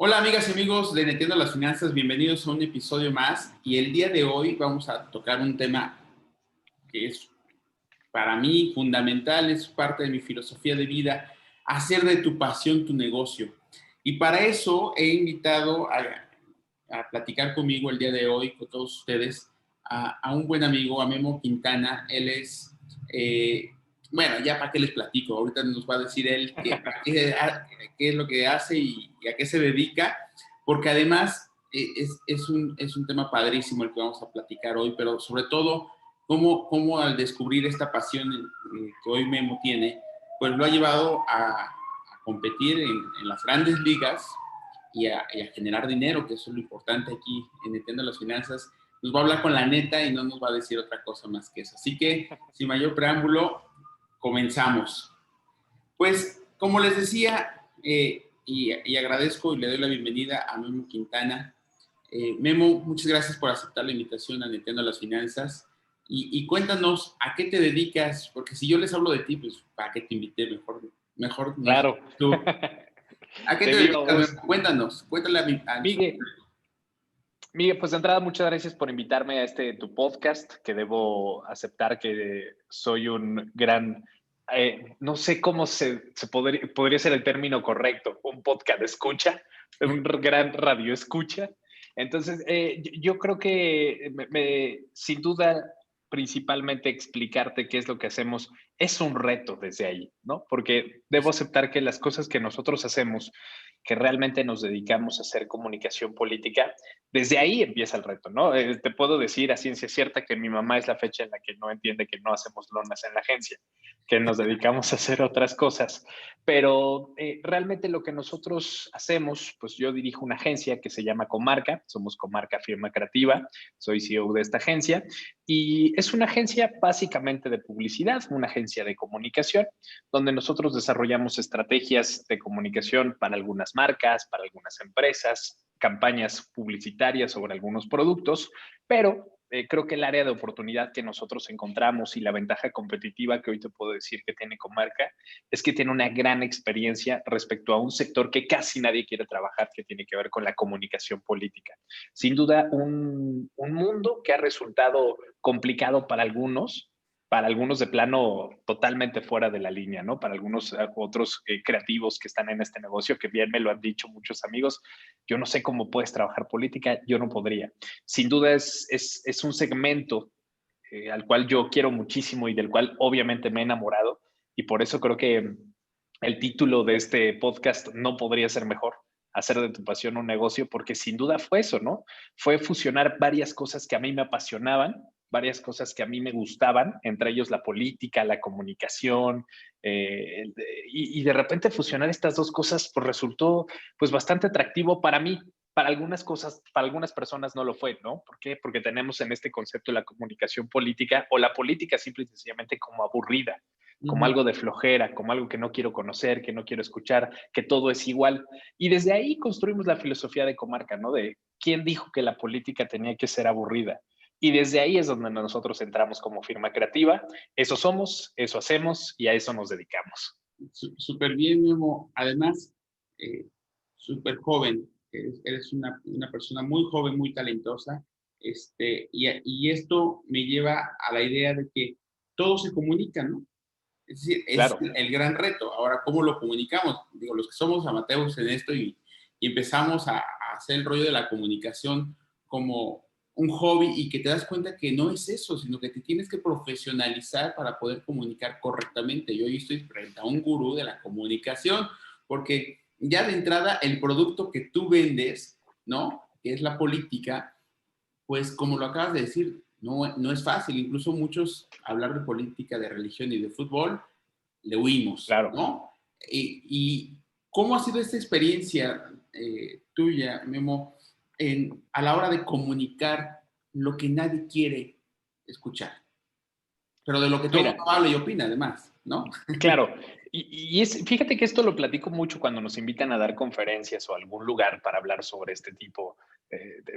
Hola amigas y amigos de Neteando las Finanzas, bienvenidos a un episodio más y el día de hoy vamos a tocar un tema que es para mí fundamental, es parte de mi filosofía de vida, hacer de tu pasión tu negocio. Y para eso he invitado a platicar conmigo el día de hoy, con todos ustedes, a un buen amigo, a Memo Quintana. Él es, bueno, ya para qué les platico, ahorita nos va a decir él qué es lo que hace y a qué se dedica, porque además es un tema padrísimo el que vamos a platicar hoy, pero sobre todo cómo al descubrir esta pasión que hoy Memo tiene, pues lo ha llevado a competir en las grandes ligas y a generar dinero, que eso es lo importante aquí en Entiendo las Finanzas. Nos va a hablar con la neta y no nos va a decir otra cosa más que eso. Así que, sin mayor preámbulo, comenzamos. Pues, como les decía, y agradezco y le doy la bienvenida a Memo Quintana. Memo, muchas gracias por aceptar la invitación a Nintendo las Finanzas. Y cuéntanos a qué te dedicas, porque si yo les hablo de ti, pues para qué te invité, mejor Claro. tú. ¿A qué De te viva dedicas, voz. Memo? Cuéntanos, cuéntale a nuestro Miguel, público. Miguel, pues de entrada, muchas gracias por invitarme a tu podcast, que debo aceptar que soy un gran, no sé cómo podría ser el término correcto, un podcast escucha, un gran radio escucha. Entonces, yo creo que sin duda, principalmente explicarte qué es lo que hacemos es un reto desde ahí, ¿no? Porque debo aceptar que las cosas que nosotros hacemos, que realmente nos dedicamos a hacer comunicación política, desde ahí empieza el reto, ¿no? Te puedo decir a ciencia cierta que mi mamá es la fecha en la que no entiende que no hacemos lonas en la agencia, que nos dedicamos a hacer otras cosas, pero realmente lo que nosotros hacemos, pues yo dirijo una agencia que se llama Comarca, somos Comarca Firma Creativa, soy CEO de esta agencia y es una agencia básicamente de publicidad, una agencia de comunicación, donde nosotros desarrollamos estrategias de comunicación para algunas marcas, para algunas empresas, campañas publicitarias sobre algunos productos, pero creo que el área de oportunidad que nosotros encontramos y la ventaja competitiva que hoy te puedo decir que tiene Comarca es que tiene una gran experiencia respecto a un sector que casi nadie quiere trabajar, que tiene que ver con la comunicación política. Sin duda, un mundo que ha resultado complicado para algunos de plano totalmente fuera de la línea, ¿no? Para algunos otros creativos que están en este negocio, que bien me lo han dicho muchos amigos, yo no sé cómo puedes trabajar política, yo no podría. Sin duda es un segmento al cual yo quiero muchísimo y del cual obviamente me he enamorado y por eso creo que el título de este podcast no podría ser mejor, hacer de tu pasión un negocio, porque sin duda fue eso, ¿no? Fue fusionar varias cosas que a mí me apasionaban, varias cosas que a mí me gustaban, entre ellos la política, la comunicación, y de repente fusionar estas dos cosas pues resultó pues bastante atractivo para mí. Para algunas cosas, para algunas personas no lo fue, ¿no? ¿Por qué? Porque tenemos en este concepto la comunicación política o la política simple y sencillamente como aburrida, como Uh-huh. algo de flojera, como algo que no quiero conocer, que no quiero escuchar, que todo es igual. Y desde ahí construimos la filosofía de Comarca, ¿no? De quién dijo que la política tenía que ser aburrida. Y desde ahí es donde nosotros entramos como firma creativa. Eso somos, eso hacemos y a eso nos dedicamos. Súper bien, Memo. Además, eh, súper joven. Eres una persona muy joven, muy talentosa. Y esto me lleva a la idea de que todo se comunica, ¿no? Es decir, es Claro. el gran reto. Ahora, ¿cómo lo comunicamos? Digo, los que somos amateurs en esto y empezamos a hacer el rollo de la comunicación como un hobby y que te das cuenta que no es eso, sino que te tienes que profesionalizar para poder comunicar correctamente. Yo hoy estoy frente a un gurú de la comunicación, porque ya de entrada el producto que tú vendes, ¿no? Que es la política, pues como lo acabas de decir, no es fácil. Incluso muchos hablar de política, de religión y de fútbol, le huimos, Claro. ¿no? Y cómo ha sido esta experiencia tuya, Memo, a la hora de comunicar lo que nadie quiere escuchar, pero de lo que todo el Mira, mundo habla y opina, además, ¿no? claro, fíjate que esto lo platico mucho cuando nos invitan a dar conferencias o a algún lugar para hablar sobre este tipo,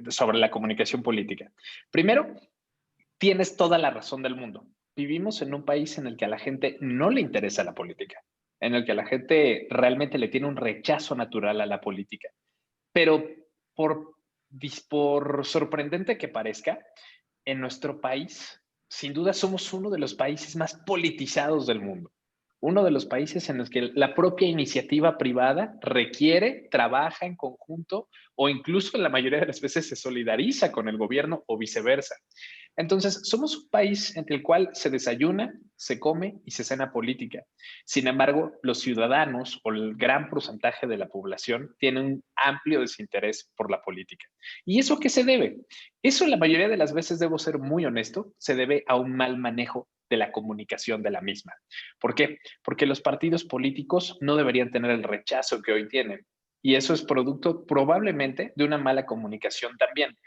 sobre la comunicación política. Primero, tienes toda la razón del mundo. Vivimos en un país en el que a la gente no le interesa la política, en el que a la gente realmente le tiene un rechazo natural a la política. Pero por, por sorprendente que parezca, en nuestro país, sin duda somos uno de los países más politizados del mundo. Uno de los países en los que la propia iniciativa privada requiere, trabaja en conjunto o incluso en la mayoría de las veces se solidariza con el gobierno o viceversa. Entonces, somos un país en el cual se desayuna, se come y se cena política. Sin embargo, los ciudadanos o el gran porcentaje de la población tienen un amplio desinterés por la política. ¿Y eso a qué se debe? Eso la mayoría de las veces, debo ser muy honesto, se debe a un mal manejo de la comunicación de la misma. ¿Por qué? Porque los partidos políticos no deberían tener el rechazo que hoy tienen. Y eso es producto probablemente de una mala comunicación también.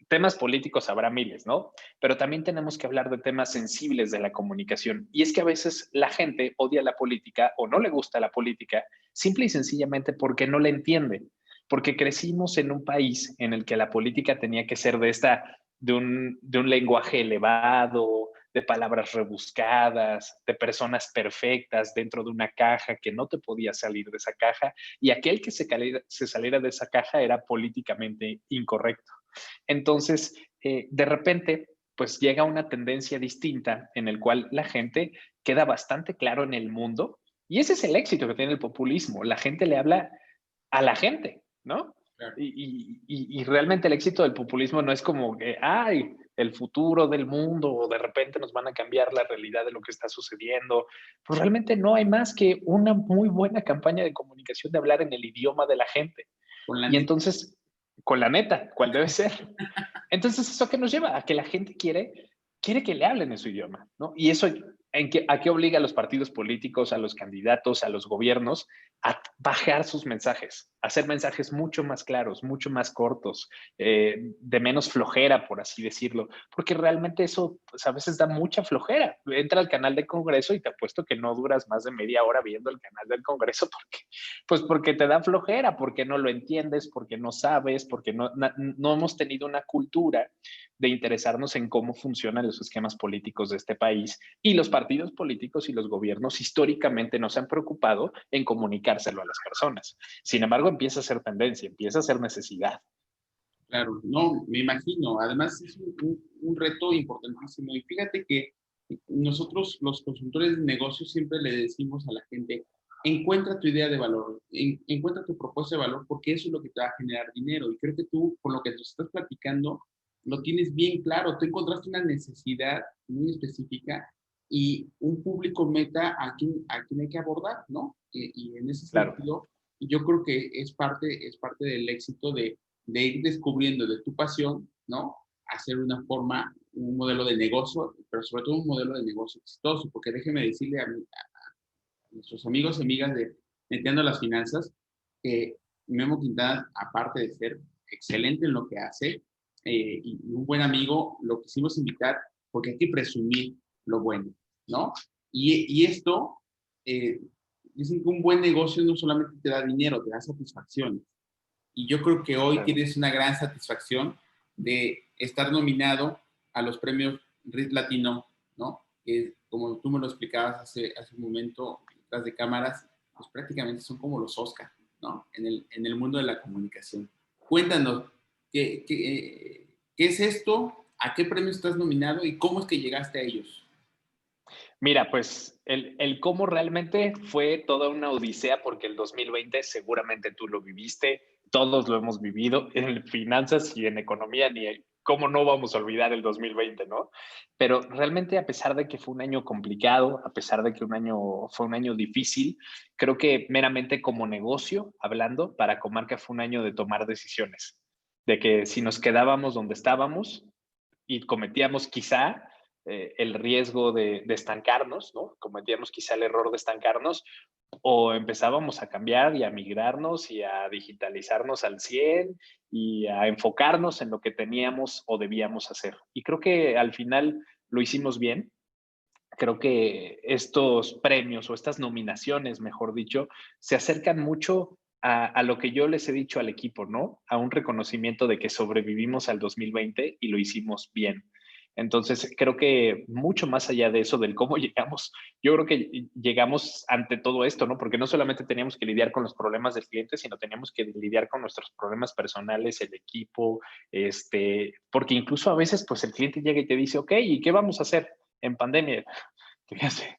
Temas políticos habrá miles, ¿no? Pero también tenemos que hablar de temas sensibles de la comunicación. Y es que a veces la gente odia la política o no le gusta la política simple y sencillamente porque no la entiende. Porque crecimos en un país en el que la política tenía que ser de un lenguaje elevado, de palabras rebuscadas, de personas perfectas dentro de una caja que no te podía salir de esa caja y aquel que se saliera de esa caja era políticamente incorrecto. Entonces, de repente, pues llega una tendencia distinta en el cual la gente queda bastante claro en el mundo y ese es el éxito que tiene el populismo. La gente le habla a la gente, ¿no? Claro. Y realmente el éxito del populismo no es como que, ay, el futuro del mundo o de repente nos van a cambiar la realidad de lo que está sucediendo. Pues realmente no hay más que una muy buena campaña de comunicación de hablar en el idioma de la gente. Con la Y neta. entonces, con la neta, ¿cuál debe ser? Entonces, ¿eso qué nos lleva? A que la gente quiere que le hablen en su idioma, ¿no? Y eso, ¿a qué obliga a los partidos políticos, a los candidatos, a los gobiernos? A bajar sus mensajes, a hacer mensajes mucho más claros, mucho más cortos, de menos flojera, por así decirlo, porque realmente eso pues, a veces da mucha flojera. Entra al canal del Congreso y te apuesto que no duras más de media hora viendo el canal del Congreso porque te da flojera, porque no lo entiendes, porque no sabes, porque no hemos tenido una cultura de interesarnos en cómo funcionan los esquemas políticos de este país y los partidos políticos y los gobiernos históricamente no se han preocupado en comunicárselo a las personas. Sin embargo, empieza a ser tendencia, empieza a ser necesidad. Claro, no, me imagino. Además, es un reto importantísimo. Y fíjate que nosotros, los consultores de negocios, siempre le decimos a la gente, encuentra tu idea de valor, encuentra tu propuesta de valor, porque eso es lo que te va a generar dinero. Y creo que tú, con lo que nos estás platicando, lo tienes bien claro. Tú encontraste una necesidad muy específica y un público meta a quien hay que abordar, ¿no? Y en ese Claro, sentido, yo creo que es parte del éxito de ir descubriendo de tu pasión, ¿no? Hacer una forma, un modelo de negocio, pero sobre todo un modelo de negocio exitoso, porque déjeme decirle a nuestros amigos y amigas de Entiendo las Finanzas que Memo Quintana, aparte de ser excelente en lo que hace y un buen amigo, lo quisimos invitar porque hay que presumir lo bueno, ¿no? Y esto, eh, dicen que un buen negocio no solamente te da dinero, te da satisfacción. Y yo creo que hoy claro. tienes una gran satisfacción de estar nominado a los premios RIT Latino, ¿no? Que como tú me lo explicabas hace un momento, detrás de cámaras, pues prácticamente son como los Oscar, ¿no? En el mundo de la comunicación. Cuéntanos, ¿qué es esto? ¿A qué premio estás nominado y cómo es que llegaste a ellos? Mira, pues el cómo realmente fue toda una odisea porque el 2020 seguramente tú lo viviste, todos lo hemos vivido en finanzas y en economía, ni cómo no vamos a olvidar el 2020, ¿no? Pero realmente a pesar de que fue un año complicado, a pesar de que fue un año difícil, creo que meramente como negocio, hablando, para Comarca fue un año de tomar decisiones, de que si nos quedábamos donde estábamos, y cometíamos quizá el riesgo de estancarnos, ¿no? Cometíamos quizá el error de estancarnos o empezábamos a cambiar y a migrarnos y a digitalizarnos al 100 y a enfocarnos en lo que teníamos o debíamos hacer. Y creo que al final lo hicimos bien. Creo que estos premios o estas nominaciones, mejor dicho, se acercan mucho a lo que yo les he dicho al equipo, ¿no? A un reconocimiento de que sobrevivimos al 2020 y lo hicimos bien. Entonces, creo que mucho más allá de eso, del cómo llegamos, yo creo que llegamos ante todo esto, ¿no? Porque no solamente teníamos que lidiar con los problemas del cliente, sino teníamos que lidiar con nuestros problemas personales, el equipo, porque incluso a veces, pues el cliente llega y te dice, ok, ¿y qué vamos a hacer en pandemia? ¿Qué hace?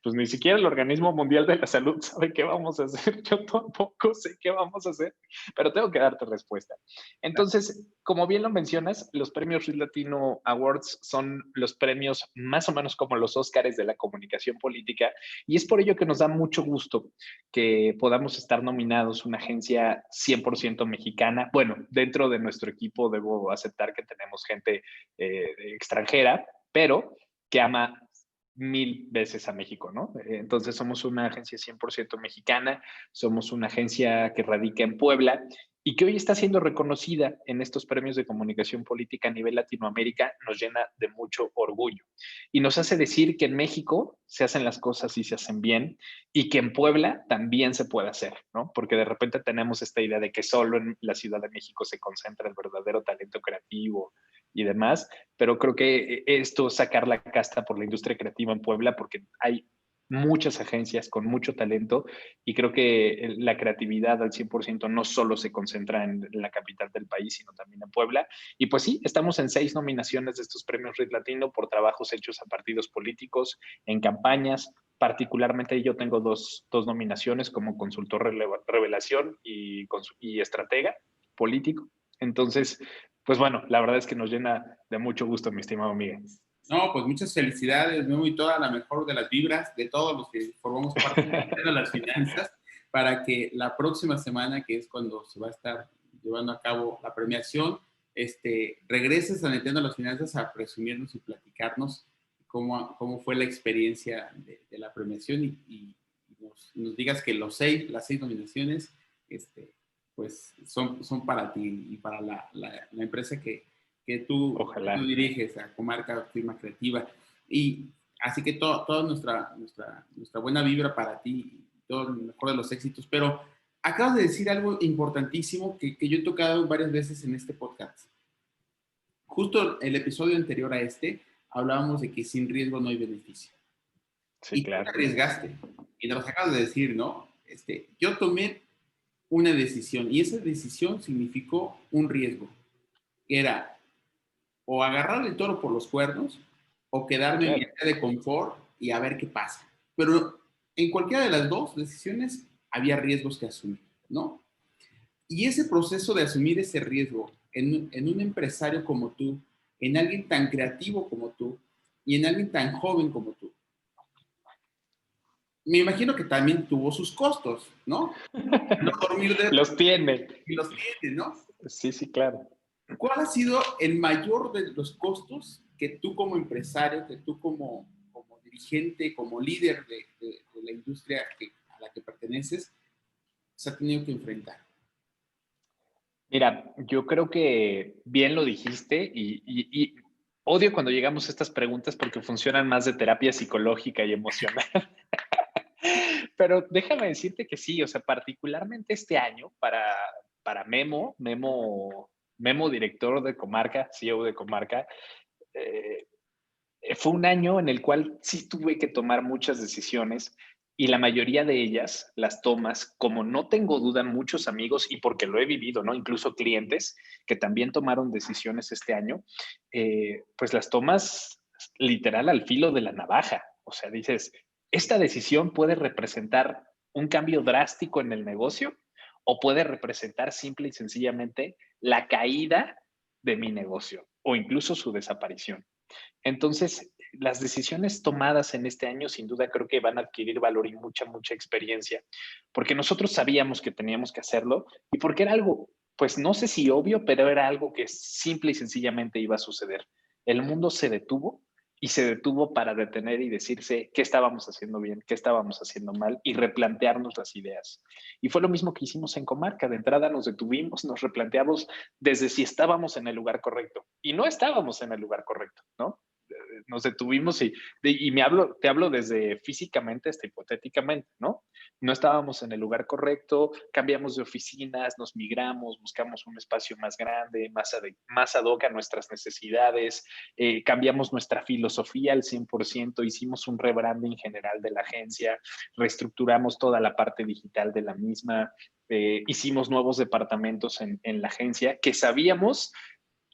Pues ni siquiera el Organismo Mundial de la Salud sabe qué vamos a hacer. Yo tampoco sé qué vamos a hacer, pero tengo que darte respuesta. Entonces, como bien lo mencionas, los premios Red Latino Awards son los premios más o menos como los Óscares de la comunicación política, y es por ello que nos da mucho gusto que podamos estar nominados una agencia 100% mexicana. Bueno, dentro de nuestro equipo debo aceptar que tenemos gente extranjera, pero que ama 1000 veces a México, ¿no? Entonces somos una agencia 100% mexicana, somos una agencia que radica en Puebla y que hoy está siendo reconocida en estos premios de comunicación política a nivel Latinoamérica, nos llena de mucho orgullo. Y nos hace decir que en México se hacen las cosas y se hacen bien y que en Puebla también se puede hacer, ¿no? Porque de repente tenemos esta idea de que solo en la Ciudad de México se concentra el verdadero talento creativo y demás, pero creo que esto sacar la casta por la industria creativa en Puebla, porque hay muchas agencias con mucho talento y creo que la creatividad al 100% no solo se concentra en la capital del país, sino también en Puebla. Y pues sí, estamos en 6 nominaciones de estos premios Red Latino por trabajos hechos a partidos políticos, en campañas. Particularmente yo tengo dos nominaciones como consultor revelación y estratega político. Entonces, pues bueno, la verdad es que nos llena de mucho gusto, mi estimado Miguel. No, pues muchas felicidades, Memo, y toda la mejor de las vibras de todos los que formamos parte de las finanzas, para que la próxima semana, que es cuando se va a estar llevando a cabo la premiación, regreses a Nintendo las Finanzas a presumirnos y platicarnos cómo fue la experiencia de la premiación y nos digas que las 6 nominaciones, pues son para ti y para la empresa que tú diriges, a Comarca Firma Creativa. Y así que toda nuestra buena vibra para ti y todo el mejor de los éxitos. Pero acabas de decir algo importantísimo que yo he tocado varias veces en este podcast. Justo el episodio anterior a hablábamos de que sin riesgo no hay beneficio. Sí, y claro. tú te arriesgaste. Y te lo acabas de decir, ¿no? Yo tomé una decisión y esa decisión significó un riesgo. Era o agarrar el toro por los cuernos o quedarme en mi área de confort y a ver qué pasa. Pero en cualquiera de las dos decisiones había riesgos que asumir, ¿no? Y ese proceso de asumir ese riesgo en un empresario como tú, en alguien tan creativo como tú y en alguien tan joven como tú, me imagino que también tuvo sus costos, ¿no? No dormir Los tiene. y los tiene, ¿no? Sí, sí, claro. ¿Cuál ha sido el mayor de los costos que tú como empresario, que tú como dirigente, como líder de la industria a la que perteneces, se ha tenido que enfrentar? Mira, yo creo que bien lo dijiste y odio cuando llegamos a estas preguntas porque funcionan más de terapia psicológica y emocional. Pero déjame decirte que sí, o sea, particularmente este año para Memo, director de Comarca, CEO de Comarca, eh, fue un año en el cual sí tuve que tomar muchas decisiones y la mayoría de ellas las tomas, como no tengo duda, muchos amigos y porque lo he vivido, ¿no? Incluso clientes que también tomaron decisiones este año, pues las tomas literal al filo de la navaja. O sea, dices, esta decisión puede representar un cambio drástico en el negocio o puede representar simple y sencillamente la caída de mi negocio o incluso su desaparición. Entonces, las decisiones tomadas en este año sin duda creo que van a adquirir valor y mucha experiencia, porque nosotros sabíamos que teníamos que hacerlo y porque era algo, pues no sé si obvio, pero era algo que simple y sencillamente iba a suceder. El mundo se detuvo y se detuvo para detener y decirse qué estábamos haciendo bien, qué estábamos haciendo mal y replantearnos las ideas. Y fue lo mismo que hicimos en Comarca. De entrada nos detuvimos, nos replanteamos desde si estábamos en el lugar correcto y no estábamos en el lugar correcto, ¿no? nos detuvimos y te hablo desde físicamente hasta hipotéticamente, ¿no? No estábamos en el lugar correcto, cambiamos de oficinas, nos migramos, buscamos un espacio más grande, más ad hoc a nuestras necesidades, cambiamos nuestra filosofía al 100%, hicimos un rebranding general de la agencia, reestructuramos toda la parte digital de la misma, hicimos nuevos departamentos en la agencia que sabíamos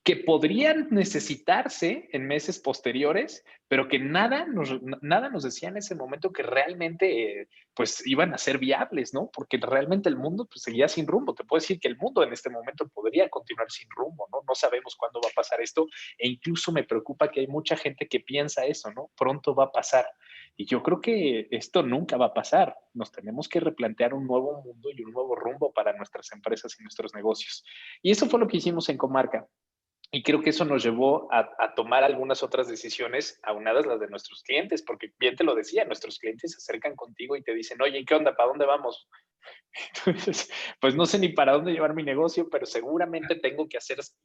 que podrían necesitarse en meses posteriores, pero que nada nos decía en ese momento que realmente pues iban a ser viables, ¿no? Porque realmente el mundo pues, seguía sin rumbo. Te puedo decir que el mundo en este momento podría continuar sin rumbo, ¿no? No sabemos cuándo va a pasar esto e incluso me preocupa que hay mucha gente que piensa eso, ¿no? Pronto va a pasar. Y yo creo que esto nunca va a pasar. Nos tenemos que replantear un nuevo mundo y un nuevo rumbo para nuestras empresas y nuestros negocios. Y eso fue lo que hicimos en Comarca. Y creo que eso nos llevó a tomar algunas otras decisiones aunadas las de nuestros clientes, porque bien te lo decía, nuestros clientes se acercan contigo y te dicen, oye, ¿qué onda? ¿Para dónde vamos? Entonces, pues no sé ni para dónde llevar mi negocio, pero seguramente tengo que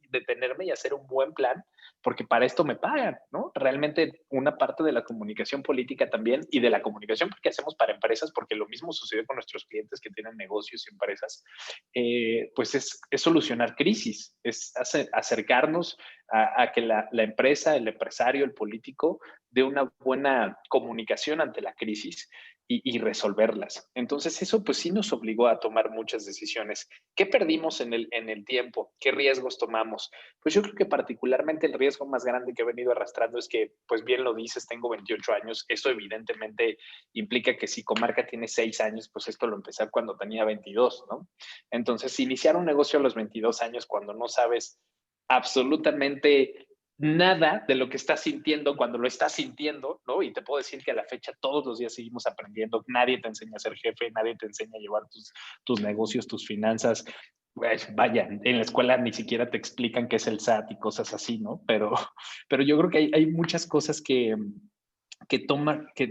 detenerme y hacer un buen plan, porque para esto me pagan, ¿no? Realmente una parte de la comunicación política también y de la comunicación que hacemos para empresas, porque lo mismo sucede con nuestros clientes que tienen negocios y empresas, pues es solucionar crisis, es acercarnos a que la empresa, el empresario, el político, dé una buena comunicación ante la crisis y resolverlas. Entonces eso pues sí nos obligó a tomar muchas decisiones. ¿Qué perdimos en el tiempo? ¿Qué riesgos tomamos? Pues yo creo que particularmente el riesgo más grande que he venido arrastrando es que, pues bien lo dices, tengo 28 años. Eso evidentemente implica que si Comarca tiene 6 años, pues esto lo empecé cuando tenía 22, ¿no? Entonces, iniciar un negocio a los 22 años cuando no sabes absolutamente nada de lo que estás sintiendo cuando lo estás sintiendo, ¿no? Y te puedo decir que a la fecha todos los días seguimos aprendiendo. Nadie te enseña a ser jefe, nadie te enseña a llevar tus negocios, tus finanzas. Pues vaya, en la escuela ni siquiera te explican qué es el SAT y cosas así, ¿no? Pero yo creo que hay muchas cosas que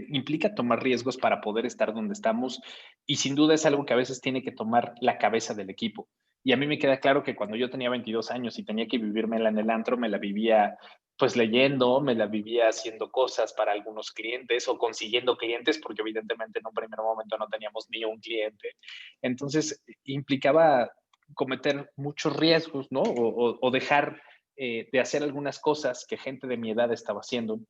implica tomar riesgos para poder estar donde estamos y sin duda es algo que a veces tiene que tomar la cabeza del equipo. Y a mí me queda claro que cuando yo tenía 22 años y tenía que vivírmela en el antro, me la vivía pues leyendo, me la vivía haciendo cosas para algunos clientes o consiguiendo clientes, porque evidentemente en un primer momento no teníamos ni un cliente. Entonces implicaba cometer muchos riesgos, ¿no? O dejar de hacer algunas cosas que gente de mi edad estaba haciendo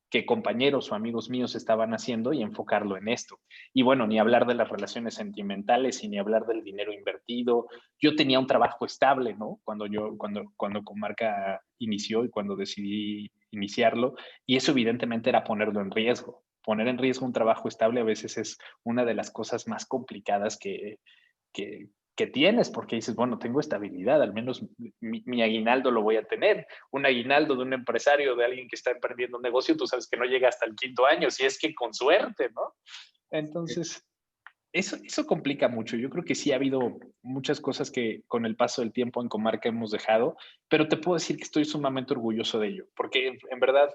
que compañeros o amigos míos estaban haciendo y enfocarlo en esto. Y bueno, ni hablar de las relaciones sentimentales y ni hablar del dinero invertido. Yo tenía un trabajo estable, ¿no? Cuando Comarca inició y cuando decidí iniciarlo, y eso evidentemente era ponerlo en riesgo. Poner en riesgo un trabajo estable a veces es una de las cosas más complicadas que tienes, porque dices, bueno, tengo estabilidad, al menos mi aguinaldo lo voy a tener. Un aguinaldo de un empresario, de alguien que está emprendiendo un negocio, tú sabes que no llega hasta el quinto año, si es que con suerte, ¿no? Entonces, eso complica mucho. Yo creo que sí ha habido muchas cosas que con el paso del tiempo en Comarca hemos dejado, pero te puedo decir que estoy sumamente orgulloso de ello, porque en verdad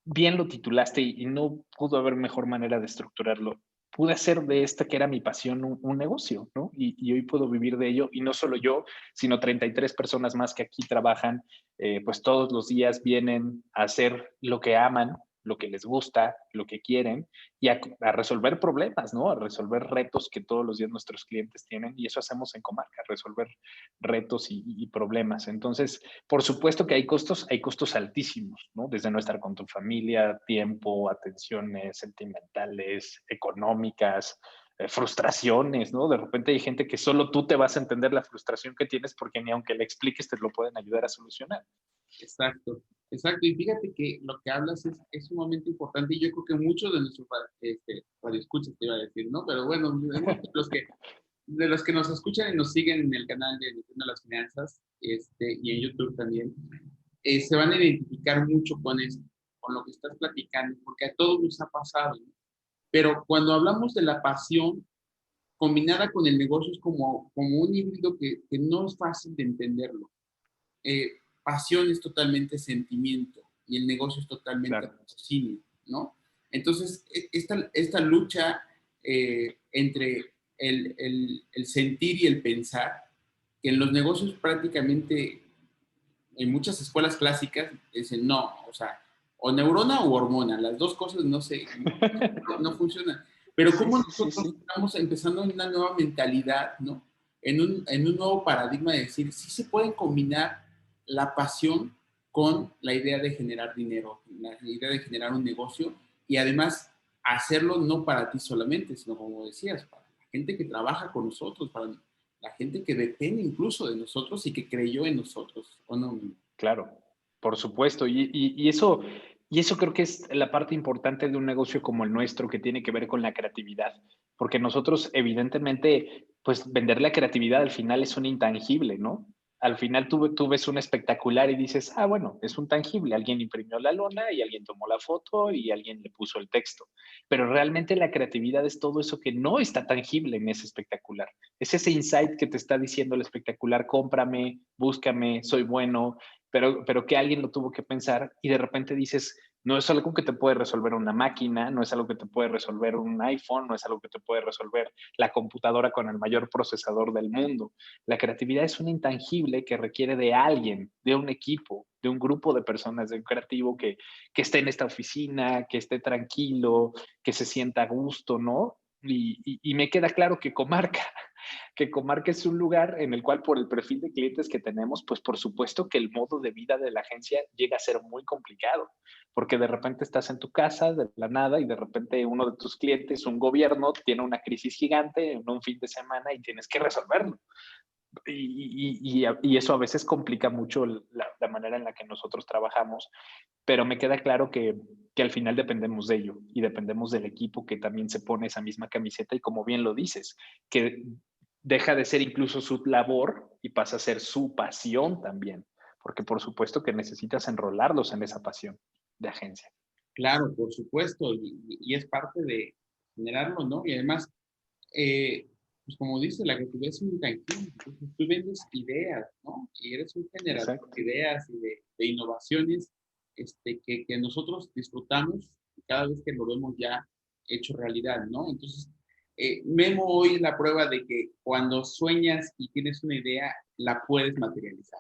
bien lo titulaste y no pudo haber mejor manera de estructurarlo. Pude hacer de esta que era mi pasión un negocio, ¿no? Y hoy puedo vivir de ello, y no solo yo, sino 33 personas más que aquí trabajan, pues todos los días vienen a hacer lo que aman, lo que les gusta, lo que quieren, y a resolver problemas, ¿no? A resolver retos que todos los días nuestros clientes tienen, y eso hacemos en Comarca, resolver retos y problemas. Entonces, por supuesto que hay costos altísimos, ¿no? Desde no estar con tu familia, tiempo, atenciones sentimentales, económicas, frustraciones, ¿no? De repente hay gente que solo tú te vas a entender la frustración que tienes porque ni aunque le expliques te lo pueden ayudar a solucionar. Exacto, exacto. Y fíjate que lo que hablas es sumamente importante y yo creo que muchos de nuestros radioescuchas te iba a decir, ¿no? Pero bueno, de muchos de los que nos escuchan y nos siguen en el canal de Entiendo las Finanzas y en YouTube también, se van a identificar mucho con esto, con lo que estás platicando, porque a todos nos ha pasado, ¿no? Pero cuando hablamos de la pasión combinada con el negocio es como un híbrido que no es fácil de entenderlo. Pasión es totalmente sentimiento y el negocio es totalmente Claro. raciocinio, ¿no? Entonces, esta lucha entre el sentir y el pensar, que en los negocios prácticamente, en muchas escuelas clásicas, dicen no, o sea, o neurona o hormona, las dos cosas no sé, no funcionan. Pero cómo nosotros estamos empezando en una nueva mentalidad, ¿no? En un nuevo paradigma de decir, sí se pueden combinar la pasión con la idea de generar dinero, la idea de generar un negocio y además hacerlo no para ti solamente, sino como decías, para la gente que trabaja con nosotros, para la gente que depende incluso de nosotros y que creyó en nosotros, ¿o no? Claro, por supuesto. Y eso creo que es la parte importante de un negocio como el nuestro, que tiene que ver con la creatividad. Porque nosotros, evidentemente, pues vender la creatividad al final es un intangible, ¿no? Al final tú ves un espectacular y dices, ah, bueno, es un tangible. Alguien imprimió la lona y alguien tomó la foto y alguien le puso el texto. Pero realmente la creatividad es todo eso que no está tangible en ese espectacular. Es ese insight que te está diciendo el espectacular, cómprame, búscame, soy bueno, pero que alguien lo tuvo que pensar y de repente dices, no es algo que te puede resolver una máquina, no es algo que te puede resolver un iPhone, no es algo que te puede resolver la computadora con el mayor procesador del mundo. La creatividad es un intangible que requiere de alguien, de un equipo, de un grupo de personas, de un creativo que esté en esta oficina, que esté tranquilo, que se sienta a gusto, ¿no? Y me queda claro que Comarca es un lugar en el cual por el perfil de clientes que tenemos, pues por supuesto que el modo de vida de la agencia llega a ser muy complicado, porque de repente estás en tu casa de la nada y de repente uno de tus clientes, un gobierno, tiene una crisis gigante en un fin de semana y tienes que resolverlo. Y eso a veces complica mucho la manera en la que nosotros trabajamos, pero me queda claro que al final dependemos de ello y dependemos del equipo que también se pone esa misma camiseta y como bien lo dices, que deja de ser incluso su labor y pasa a ser su pasión también, porque por supuesto que necesitas enrolarlos en esa pasión de agencia. Claro, por supuesto, y es parte de generarlo, ¿no? Y además, pues como dice, la creatividad es un intangible, entonces tú vendes ideas, ¿no? Y eres un generador Exacto. de ideas y de innovaciones que nosotros disfrutamos cada vez que lo vemos ya hecho realidad, ¿no? Entonces, Memo hoy es la prueba de que cuando sueñas y tienes una idea, la puedes materializar,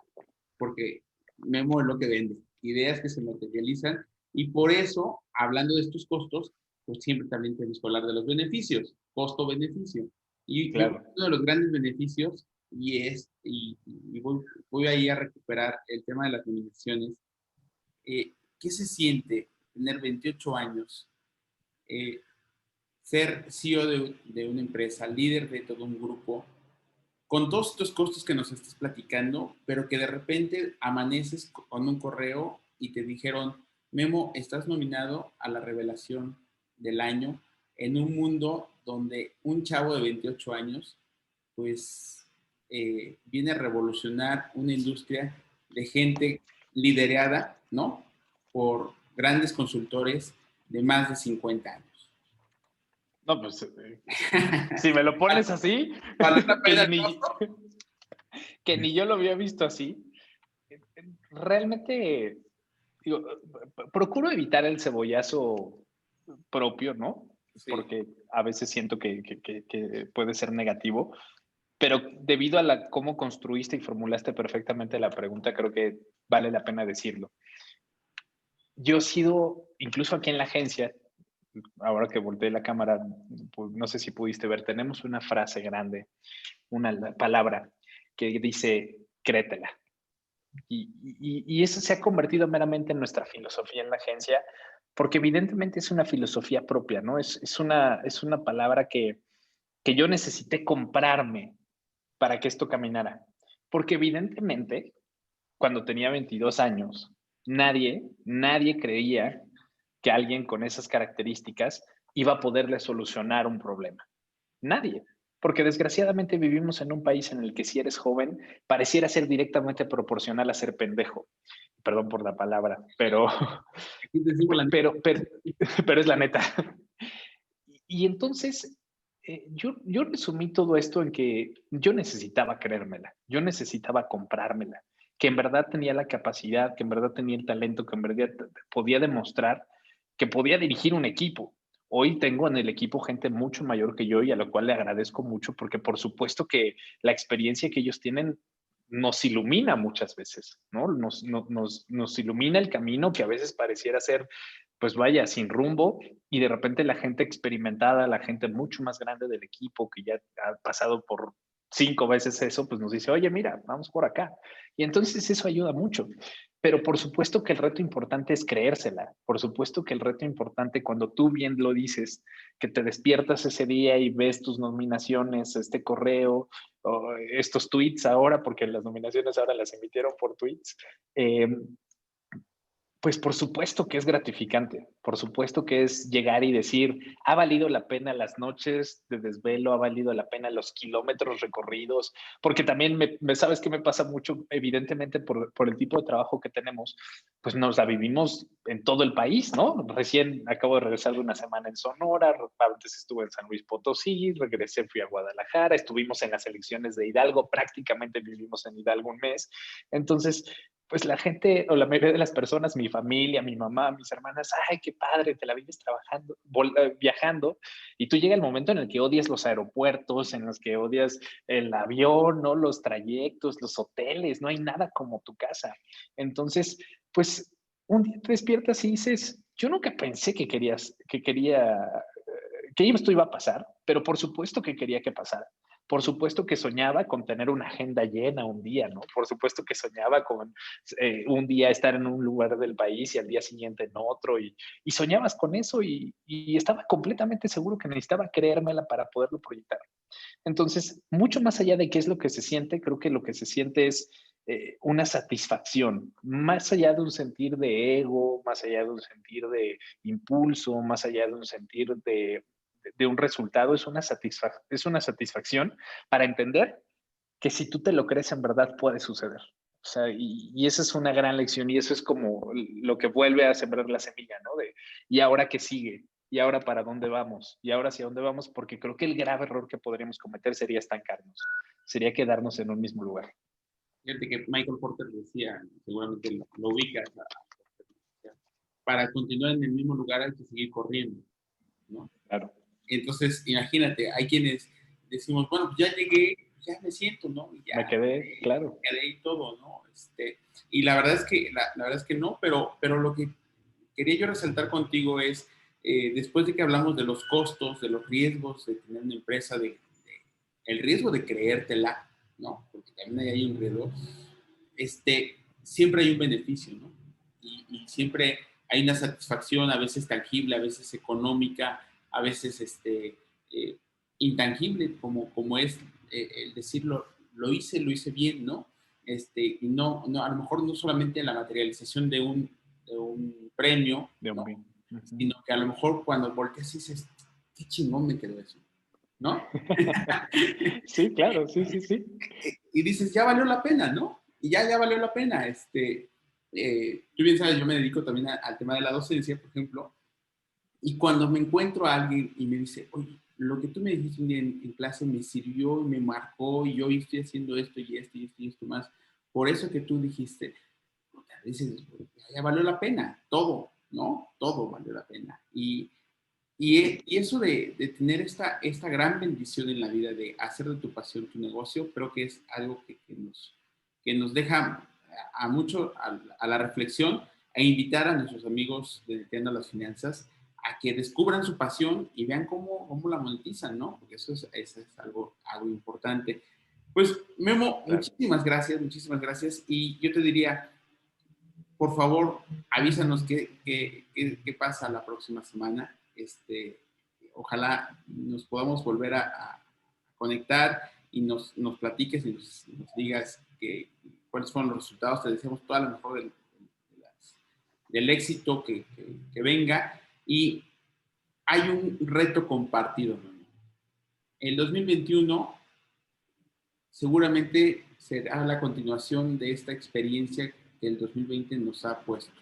porque Memo es lo que vende, ideas que se materializan y por eso, hablando de estos costos, pues siempre también tenemos que hablar de los beneficios, costo-beneficio. Y yo creo Claro. que uno de los grandes beneficios, y voy ahí a recuperar el tema de las nominaciones, ¿qué se siente tener 28 años, eh, ser CEO de una empresa, líder de todo un grupo, con todos estos costos que nos estás platicando, pero que de repente amaneces con un correo y te dijeron, Memo, estás nominado a la revelación del año en un mundo donde un chavo de 28 años, pues, viene a revolucionar una industria de gente liderada, ¿no? Por grandes consultores de más de 50 años. No, pues si me lo pones así, ¿Vale la pena que el costo? que ni yo lo había visto así, realmente digo, procuro evitar el cebollazo propio, ¿no? Sí. Porque a veces siento que puede ser negativo, pero debido a cómo construiste y formulaste perfectamente la pregunta, creo que vale la pena decirlo. Yo he sido, incluso aquí en la agencia, ahora que volteé la cámara, pues, no sé si pudiste ver, tenemos una frase grande, una palabra que dice, créetela. Y eso se ha convertido meramente en nuestra filosofía en la agencia, porque evidentemente es una filosofía propia, ¿no? Es una palabra que yo necesité comprarme para que esto caminara. Porque evidentemente, cuando tenía 22 años, nadie creía que alguien con esas características iba a poderle solucionar un problema. Nadie. Porque desgraciadamente vivimos en un país en el que si eres joven, pareciera ser directamente proporcional a ser pendejo. Perdón por la palabra, Aquí te digo la pero, pero, pero es la neta. Y entonces, yo resumí todo esto en que yo necesitaba creérmela, yo necesitaba comprármela, que en verdad tenía la capacidad, que en verdad tenía el talento, que en verdad podía demostrar que podía dirigir un equipo. Hoy tengo en el equipo gente mucho mayor que yo y a lo cual le agradezco mucho porque por supuesto que la experiencia que ellos tienen nos ilumina muchas veces, ¿no? Nos ilumina el camino que a veces pareciera ser, pues vaya, sin rumbo, y de repente la gente experimentada, la gente mucho más grande del equipo que ya ha pasado por 5 veces eso, pues nos dice, oye, mira, vamos por acá. Y entonces eso ayuda mucho. Pero por supuesto que el reto importante es creérsela. Por supuesto que el reto importante, cuando tú bien lo dices, que te despiertas ese día y ves tus nominaciones, este correo, o estos tweets ahora, porque las nominaciones ahora las emitieron por tweets, pues por supuesto que es gratificante, por supuesto que es llegar y decir, ha valido la pena las noches de desvelo, ha valido la pena los kilómetros recorridos, porque también sabes que me pasa mucho, evidentemente por el tipo de trabajo que tenemos, pues nos la vivimos en todo el país, ¿no? Recién acabo de regresar de una semana en Sonora, antes estuve en San Luis Potosí, regresé, fui a Guadalajara, estuvimos en las elecciones de Hidalgo, prácticamente vivimos en Hidalgo un mes, entonces pues la gente o la mayoría de las personas, mi familia, mi mamá, mis hermanas, ay, qué padre, te la vives trabajando, viajando, y tú llega el momento en el que odias los aeropuertos, en los que odias el avión, ¿no? Los trayectos, los hoteles, no hay nada como tu casa. Entonces, pues un día te despiertas y dices, yo nunca pensé que esto iba a pasar, pero por supuesto que quería que pasara. Por supuesto que soñaba con tener una agenda llena un día, ¿no? Por supuesto que soñaba con un día estar en un lugar del país y al día siguiente en otro, y soñabas con eso y estaba completamente seguro que necesitaba creérmela para poderlo proyectar. Entonces, mucho más allá de qué es lo que se siente, creo que lo que se siente es una satisfacción, más allá de un sentir de ego, más allá de un sentir de impulso, más allá de un sentir de un resultado, es una satisfacción para entender que si tú te lo crees en verdad puede suceder. O sea, y esa es una gran lección y eso es como lo que vuelve a sembrar la semilla, ¿no? ¿Y ahora qué sigue? ¿Y ahora para dónde vamos? ¿Y ahora hacia dónde vamos? Porque creo que el grave error que podríamos cometer sería estancarnos, sería quedarnos en un mismo lugar. Fíjate que Michael Porter decía, seguramente lo ubicas, para continuar en el mismo lugar hay que seguir corriendo, ¿no? Claro. Entonces, imagínate, hay quienes decimos, bueno, pues ya llegué, ya me siento, ¿no? Y ya Me quedé, claro. me quedé y todo, ¿no? Y la verdad es que, la verdad es que no, pero lo que quería yo resaltar contigo es, después de que hablamos de los costos, de los riesgos de tener una empresa, el riesgo de creértela, ¿no? Porque también hay un riesgo, siempre hay un beneficio, ¿no? Y siempre hay una satisfacción, a veces tangible, a veces económica, a veces eh, intangible, como es el decirlo, lo hice bien, ¿no? Y no, a lo mejor no solamente la materialización de un premio, De un ¿no? bien. Uh-huh. Sino que a lo mejor cuando volteas y dices, qué chingón me quedó eso, ¿no? Sí, claro, sí, sí, sí. Y dices, ya valió la pena, ¿no? Y ya valió la pena. Tú bien sabes, yo me dedico también al tema de la docencia, por ejemplo, y cuando me encuentro a alguien y me dice, oye, lo que tú me dijiste un día en clase me sirvió, me marcó, y hoy estoy haciendo esto y esto y esto y esto más, por eso que tú dijiste, dices, ya valió la pena, todo, ¿no? Todo valió la pena. Y eso de tener esta gran bendición en la vida, de hacer de tu pasión tu negocio, creo que es algo que nos deja a mucho a la reflexión e invitar a nuestros amigos de Entiendo las Finanzas a que descubran su pasión y vean cómo la monetizan, ¿no? Porque eso es algo importante. Pues, Memo, Claro. muchísimas gracias. Y yo te diría, por favor, avísanos qué pasa la próxima semana. Ojalá nos podamos volver a conectar y nos platiques y nos digas cuáles fueron los resultados. Te deseamos toda la mejor del éxito que venga. Y hay un reto compartido, ¿no? El 2021 seguramente será la continuación de esta experiencia que el 2020 nos ha puesto.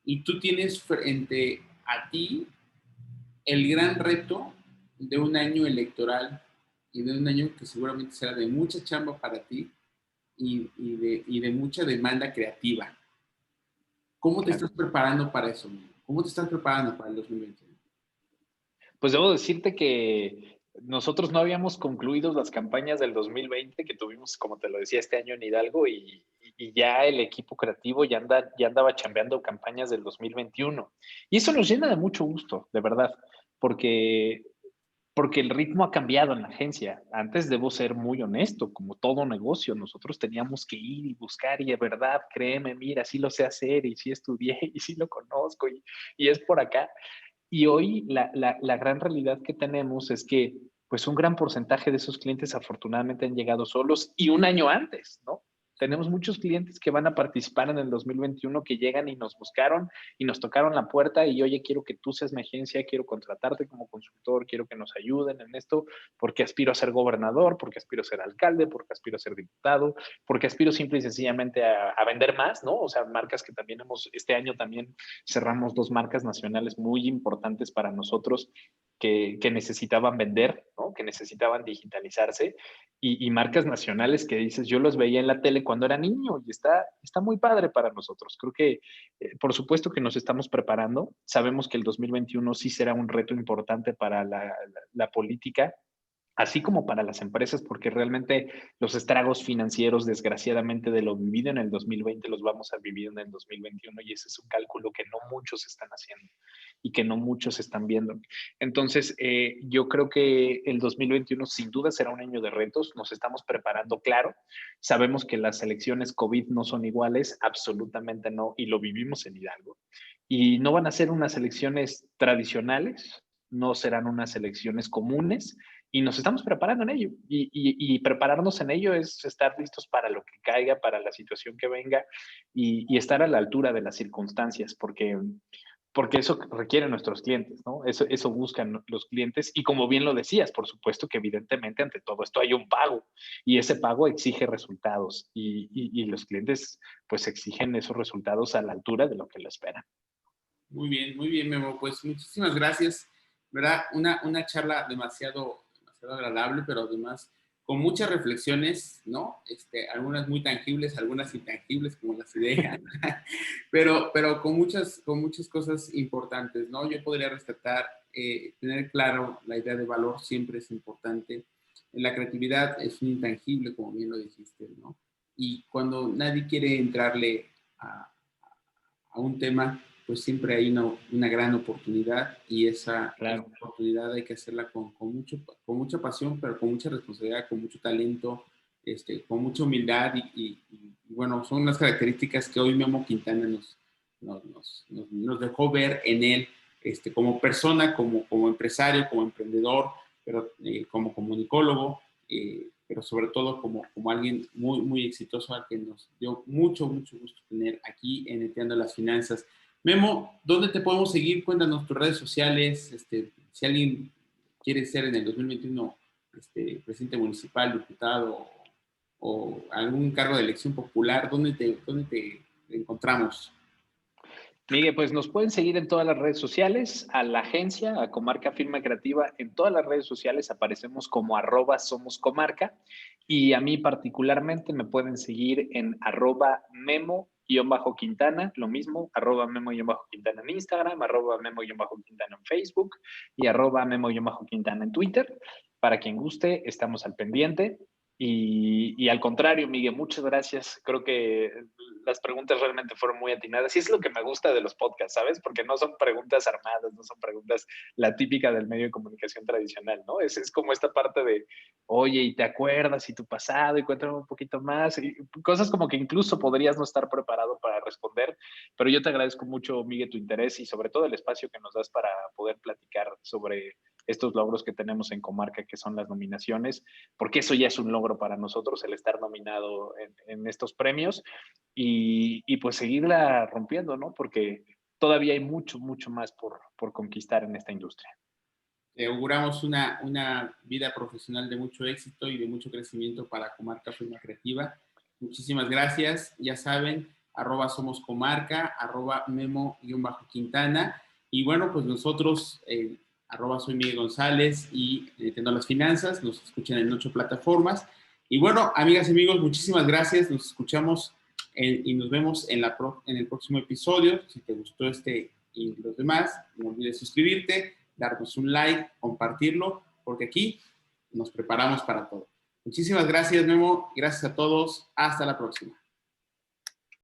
Y tú tienes frente a ti el gran reto de un año electoral y de un año que seguramente será de mucha chamba para ti y de mucha demanda creativa. ¿Cómo te Claro. estás preparando para eso? ¿Cómo te estás preparando para el 2021? Pues debo decirte que nosotros no habíamos concluido las campañas del 2020 que tuvimos, como te lo decía, este año en Hidalgo y ya el equipo creativo ya andaba chambeando campañas del 2021. Y eso nos llena de mucho gusto, de verdad, porque porque el ritmo ha cambiado en la agencia. Antes debo ser muy honesto, como todo negocio, nosotros teníamos que ir y buscar y de verdad, créeme, mira, sí lo sé hacer y sí estudié y sí lo conozco y es por acá. Y hoy la gran realidad que tenemos es que pues un gran porcentaje de esos clientes afortunadamente han llegado solos y un año antes, ¿no? Tenemos muchos clientes que van a participar en el 2021 que llegan y nos buscaron y nos tocaron la puerta y, oye, quiero que tú seas mi agencia, quiero contratarte como consultor, quiero que nos ayuden en esto, porque aspiro a ser gobernador, porque aspiro a ser alcalde, porque aspiro a ser diputado, porque aspiro simple y sencillamente a vender más, ¿no? O sea, marcas que también este año también cerramos 2 marcas nacionales muy importantes para nosotros que necesitaban vender, ¿no? Que necesitaban digitalizarse y marcas nacionales que dices, yo los veía en la tele cuando era niño y está muy padre para nosotros. Creo que, por supuesto que nos estamos preparando. Sabemos que el 2021 sí será un reto importante para la política, así como para las empresas, porque realmente los estragos financieros, desgraciadamente, de lo vivido en el 2020 los vamos a vivir en el 2021 y ese es un cálculo que no muchos están haciendo y que no muchos están viendo. Entonces, yo creo que el 2021 sin duda será un año de retos, nos estamos preparando, claro, sabemos que las elecciones COVID no son iguales, absolutamente no, y lo vivimos en Hidalgo, y no van a ser unas elecciones tradicionales, no serán unas elecciones comunes, y nos estamos preparando en ello. Y prepararnos en ello es estar listos para lo que caiga, para la situación que venga y estar a la altura de las circunstancias, porque eso requieren nuestros clientes, ¿no? Eso buscan los clientes y como bien lo decías, por supuesto que evidentemente ante todo esto hay un pago y ese pago exige resultados y los clientes pues exigen esos resultados a la altura de lo que lo esperan. Muy bien, Memo. Pues muchísimas gracias. ¿Verdad? Una charla demasiado agradable, pero además con muchas reflexiones, ¿no? Algunas muy tangibles, algunas intangibles, como las ideas, pero con muchas cosas importantes, ¿no? Yo podría rescatar, tener claro la idea de valor siempre es importante. La creatividad es un intangible, como bien lo dijiste, ¿no? Y cuando nadie quiere entrarle a, a un tema, pues siempre hay una gran oportunidad y esa Claro. oportunidad hay que hacerla con mucha pasión, pero con mucha responsabilidad, con mucho talento, con mucha humildad y bueno, son las características que hoy Memo Quintana nos dejó ver en él como persona, como empresario, como emprendedor, pero como comunicólogo, pero sobre todo como alguien muy exitoso al que nos dio mucho gusto tener aquí en Neteando las Finanzas. Memo, ¿dónde te podemos seguir? Cuéntanos tus redes sociales, si alguien quiere ser en el 2021 presidente municipal, diputado o algún cargo de elección popular, dónde te encontramos? Miguel, pues nos pueden seguir en todas las redes sociales, a la agencia, a Comarca Firma Creativa, en todas las redes sociales aparecemos como @somoscomarca y a mí particularmente me pueden seguir en @memo_quintana, lo mismo, @memo_quintana en Instagram, @memo_quintana en Facebook y @memo_quintana en Twitter. Para quien guste, estamos al pendiente. Y al contrario, Miguel, muchas gracias. Creo que las preguntas realmente fueron muy atinadas. Y es lo que me gusta de los podcasts, ¿sabes? Porque no son preguntas armadas, no son preguntas la típica del medio de comunicación tradicional, ¿no? Es como esta parte de, oye, ¿y te acuerdas? ¿Y tu pasado? Y cuéntame un poquito más. Y cosas como que incluso podrías no estar preparado para responder. Pero yo te agradezco mucho, Miguel, tu interés y sobre todo el espacio que nos das para poder platicar sobre estos logros que tenemos en Comarca, que son las nominaciones, porque eso ya es un logro para nosotros, el estar nominado en estos premios pues seguirla rompiendo, ¿no? Porque todavía hay mucho más por conquistar en esta industria. Te auguramos una vida profesional de mucho éxito y de mucho crecimiento para Comarca Firma Creativa. Muchísimas gracias. Ya saben, @somoscomarca, @memo_quintana. Y bueno, pues nosotros, soy Miguel González y Entiendo las Finanzas. Nos escuchan en 8 plataformas. Y bueno, amigas y amigos, muchísimas gracias. Nos escuchamos y nos vemos en el próximo episodio. Si te gustó y los demás, no olvides suscribirte, darnos un like, compartirlo porque aquí nos preparamos para todo. Muchísimas gracias, Memo. Gracias a todos. Hasta la próxima.